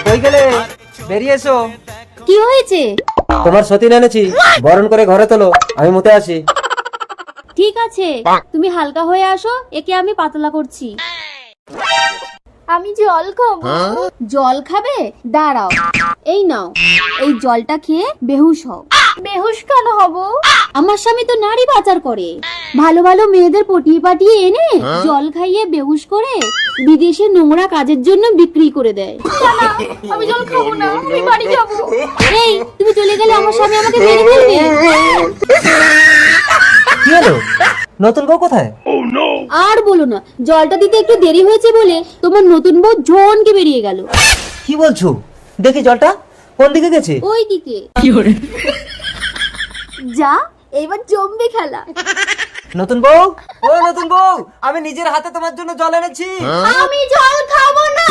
কই গেলে? বেরিয়ে এসো। কি হয়েছে? তোমার সতীন এনেছি, বরণ করে ঘরে তোলো, আমি মুতে আসি। ঠিক আছে, তুমি হালকা হয়ে আসো, একে আমি পাতলা করছি। আমি জল খাবো। জল খাবে? দাঁড়াও, এই নাও, এই জলটা খেয়ে বেহুশ হও। বেহুশ কেন হব? আমার স্বামী তো নারী পাচার করে, ভালো ভালো মেয়েদের পটিয়ে পাটিয়ে এনে জল খাইয়ে বেহুশ করে বিদেশে নোংরা কাজের জন্য বিক্রি করে দেয়। আমি জল খাবো না, আমি বাড়ি যাবো। এই, তুমি চলে গেলে আমার স্বামী আমাকে মেরে ফেলবে। কি হলো? নতুন বউ কোথায়? আর বলো না, জলটা দিতে একটু দেরি হয়েছে বলে তোমার নতুন বউ ঝনকে বেরিয়ে গেল। কি বলছো? দেখি জলটা কোন দিকে গেছে? ওই দিকে। যা, এবার জমবে খেলা। নতুন বউ, ও নতুন বউ, আমি নিজের হাতে তোমার জন্য জল এনেছি। আমি জল খাবো না।